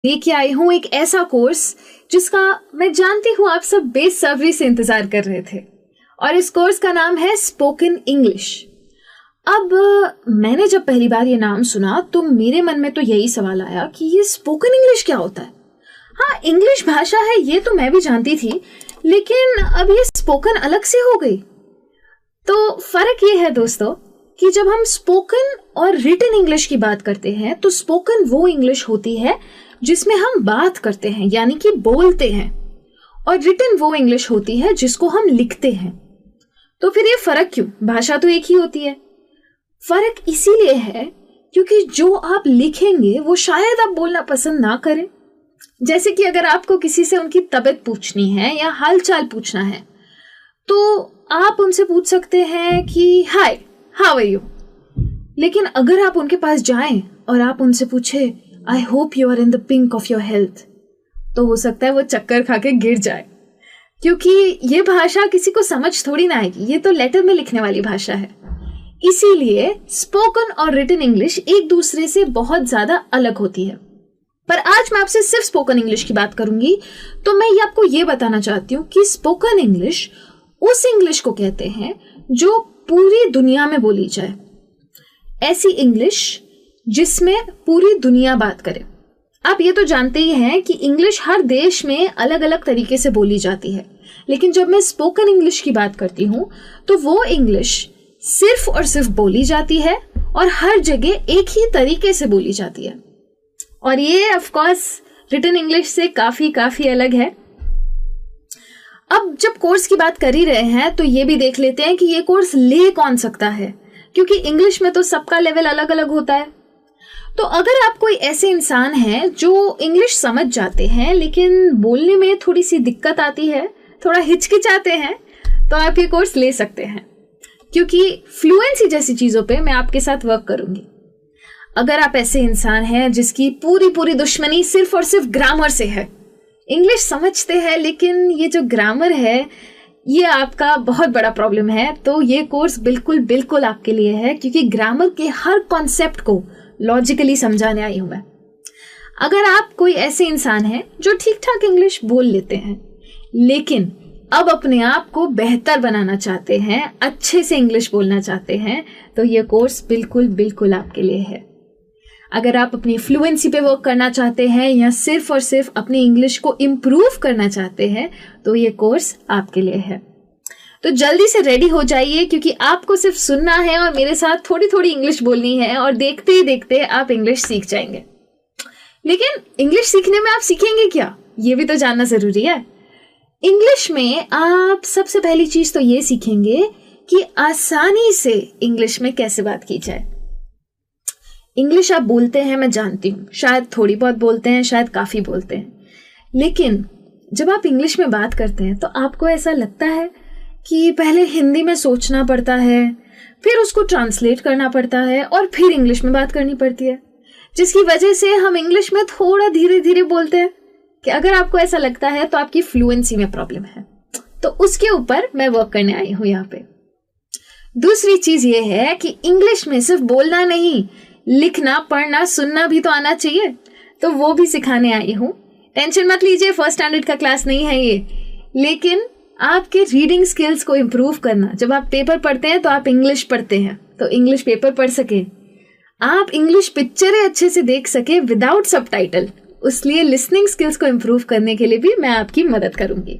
लेके आई हूँ एक ऐसा कोर्स जिसका मैं जानती हूँ आप सब बेसब्री से इंतजार कर रहे थे, और इस कोर्स का नाम है स्पोकन इंग्लिश। अब मैंने जब पहली बार ये नाम सुना तो मेरे मन में तो यही सवाल आया कि ये स्पोकन इंग्लिश क्या होता है। हाँ, इंग्लिश भाषा है ये तो मैं भी जानती थी, लेकिन अब ये स्पोकन अलग से हो गई। तो फर्क ये है दोस्तों कि जब हम स्पोकन और रिटन इंग्लिश की बात करते हैं तो स्पोकन वो इंग्लिश होती है जिसमें हम बात करते हैं यानी कि बोलते हैं, और रिटन वो इंग्लिश होती है जिसको हम लिखते हैं। तो फिर ये फर्क क्यों? भाषा तो एक ही होती है। फर्क इसीलिए है क्योंकि जो आप लिखेंगे वो शायद आप बोलना पसंद ना करें। जैसे कि अगर आपको किसी से उनकी तबीयत पूछनी है या हालचाल पूछना है तो आप उनसे पूछ सकते हैं कि हाय, हाउ आर यू। लेकिन अगर आप उनके पास जाएं और आप उनसे पूछे I hope you are in the pink of your health, तो हो सकता है वो चक्कर खा के गिर जाए, क्योंकि ये भाषा किसी को समझ थोड़ी ना आएगी। ये तो लेटर में लिखने वाली भाषा है। इसीलिए स्पोकन और रिटन इंग्लिश एक दूसरे से बहुत ज्यादा अलग होती है। पर आज मैं आपसे सिर्फ स्पोकन इंग्लिश की बात करूंगी, तो मैं ये आपको ये बताना चाहती हूँ कि स्पोकन इंग्लिश उस इंग्लिश को कहते हैं जो पूरी दुनिया में बोली जाए, ऐसी इंग्लिश जिसमें पूरी दुनिया बात करे। आप ये तो जानते ही हैं कि इंग्लिश हर देश में अलग अलग तरीके से बोली जाती है, लेकिन जब मैं स्पोकन इंग्लिश की बात करती हूँ तो वो इंग्लिश सिर्फ और सिर्फ बोली जाती है और हर जगह एक ही तरीके से बोली जाती है। और ये ऑफ कोर्स रिटन इंग्लिश से काफी अलग है। अब जब कोर्स की बात कर ही रहे हैं तो ये भी देख लेते हैं कि ये कोर्स ले कौन सकता है, क्योंकि इंग्लिश में तो सबका लेवल अलग अलग होता है। तो अगर आप कोई ऐसे इंसान हैं जो इंग्लिश समझ जाते हैं लेकिन बोलने में थोड़ी सी दिक्कत आती है, थोड़ा हिचकिचाते हैं, तो आप ये कोर्स ले सकते हैं, क्योंकि फ्लुएंसी जैसी चीजों पे मैं आपके साथ वर्क करूंगी। अगर आप ऐसे इंसान हैं जिसकी पूरी दुश्मनी सिर्फ और सिर्फ ग्रामर से है, इंग्लिश समझते हैं लेकिन ये जो ग्रामर है ये आपका बहुत बड़ा प्रॉब्लम है, तो ये कोर्स बिल्कुल आपके लिए है, क्योंकि ग्रामर के हर कॉन्सेप्ट को लॉजिकली समझाने आई हूं मैं। अगर आप कोई ऐसे इंसान हैं जो ठीक ठाक इंग्लिश बोल लेते हैं लेकिन अब अपने आप को बेहतर बनाना चाहते हैं, अच्छे से इंग्लिश बोलना चाहते हैं, तो ये कोर्स बिल्कुल आपके लिए है। अगर आप अपनी फ्लुएंसी पे वर्क करना चाहते हैं या सिर्फ और सिर्फ अपनी इंग्लिश को इम्प्रूव करना चाहते हैं तो ये कोर्स आपके लिए है। तो जल्दी से रेडी हो जाइए, क्योंकि आपको सिर्फ सुनना है और मेरे साथ थोड़ी इंग्लिश बोलनी है, और देखते ही देखते आप इंग्लिश सीख जाएंगे। लेकिन इंग्लिश सीखने में आप सीखेंगे क्या, ये भी तो जानना जरूरी है। इंग्लिश में आप सबसे पहली चीज तो ये सीखेंगे कि आसानी से इंग्लिश में कैसे बात की जाए। इंग्लिश आप बोलते हैं, मैं जानती हूँ, शायद थोड़ी बहुत बोलते हैं, शायद काफी बोलते हैं, लेकिन जब आप इंग्लिश में बात करते हैं तो आपको ऐसा लगता है कि पहले हिंदी में सोचना पड़ता है, फिर उसको ट्रांसलेट करना पड़ता है और फिर इंग्लिश में बात करनी पड़ती है, जिसकी वजह से हम इंग्लिश में थोड़ा धीरे बोलते हैं। कि अगर आपको ऐसा लगता है तो आपकी फ्लुएंसी में प्रॉब्लम है, तो उसके ऊपर मैं वर्क करने आई हूं यहाँ पे। दूसरी चीज ये है कि इंग्लिश में सिर्फ बोलना नहीं, लिखना, पढ़ना, सुनना भी तो आना चाहिए, तो वो भी सिखाने आई हूँ। टेंशन मत लीजिए, फर्स्ट स्टैंडर्ड का क्लास नहीं है ये, लेकिन आपके रीडिंग स्किल्स को इम्प्रूव करना। जब आप पेपर पढ़ते हैं तो आप इंग्लिश पढ़ते हैं, तो इंग्लिश पेपर पढ़ सके, आप इंग्लिश पिक्चरें अच्छे से देख सके विदाउट सबटाइटल, उसलिए लिसनिंग स्किल्स को इम्प्रूव करने के लिए भी मैं आपकी मदद करूंगी।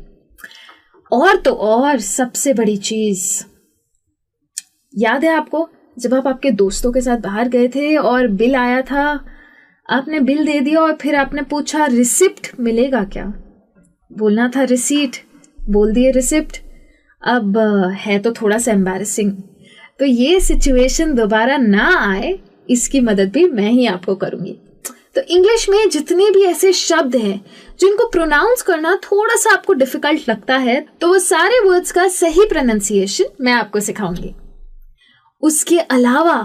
और तो और सबसे बड़ी चीज, याद है आपको जब आप आपके दोस्तों के साथ बाहर गए थे और बिल आया था, आपने बिल दे दिया और फिर आपने पूछा रिसिप्ट मिलेगा क्या? बोलना था रिसीट, बोल दिए रिसिप्ट। अब है तो थोड़ा सा एम्बैरेसिंग, तो ये सिचुएशन दोबारा ना आए इसकी मदद भी मैं ही आपको करूंगी। तो इंग्लिश में जितने भी ऐसे शब्द हैं जिनको प्रोनाउंस करना थोड़ा सा आपको डिफिकल्ट लगता है, तो वो सारे वर्ड्स का सही प्रोनाउंसिएशन मैं आपको सिखाऊंगी। उसके अलावा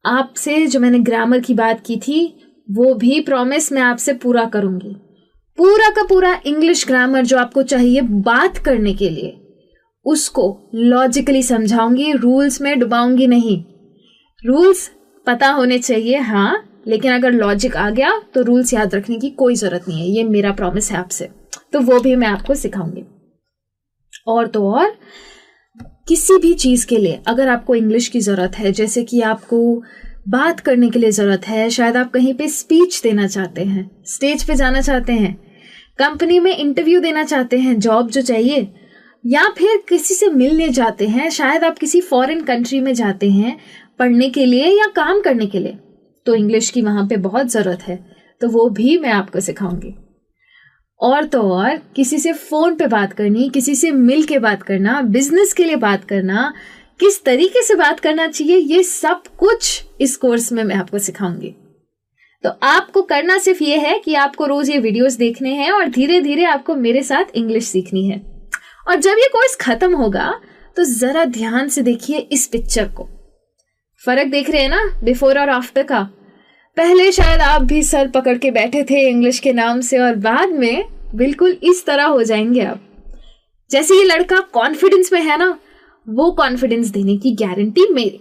आपसे जो मैंने ग्रामर की बात की थी वो भी प्रॉमिस मैं आपसे पूरा करूंगी। पूरा का पूरा इंग्लिश ग्रामर जो आपको चाहिए बात करने के लिए, उसको लॉजिकली समझाऊंगी, रूल्स में डुबाऊंगी नहीं। रूल्स पता होने चाहिए हाँ, लेकिन अगर लॉजिक आ गया तो रूल्स याद रखने की कोई जरूरत नहीं है, ये मेरा प्रॉमिस है आपसे। तो वो भी मैं आपको सिखाऊंगी। और तो और किसी भी चीज के लिए अगर आपको इंग्लिश की जरूरत है, जैसे कि आपको बात करने के लिए जरूरत है, शायद आप कहीं पे स्पीच देना चाहते हैं, स्टेज पे जाना चाहते हैं, कंपनी में इंटरव्यू देना चाहते हैं, जॉब जो चाहिए, या फिर किसी से मिलने जाते हैं, शायद आप किसी फॉरेन कंट्री में जाते हैं पढ़ने के लिए या काम करने के लिए, तो इंग्लिश की वहां पे बहुत जरूरत है। तो वो भी मैं आपको सिखाऊंगी। और तो और किसी से फोन पे बात करनी, किसी से मिल के बात करना, बिजनेस के लिए बात करना, किस तरीके से बात करना चाहिए, ये सब कुछ इस कोर्स में मैं आपको सिखाऊंगी। तो आपको करना सिर्फ ये है कि आपको रोज ये वीडियोस देखने हैं और धीरे धीरे आपको मेरे साथ इंग्लिश सीखनी है। और जब ये कोर्स खत्म होगा तो जरा ध्यान से देखिए इस पिक्चर को। फर्क देख रहे हैं ना बिफोर और आफ्टर का? पहले शायद आप भी सर पकड़ के बैठे थे इंग्लिश के नाम से, और बाद में बिल्कुल इस तरह हो जाएंगे आप। जैसे ये लड़का कॉन्फिडेंस में है ना, वो कॉन्फिडेंस देने की गारंटी मेरी।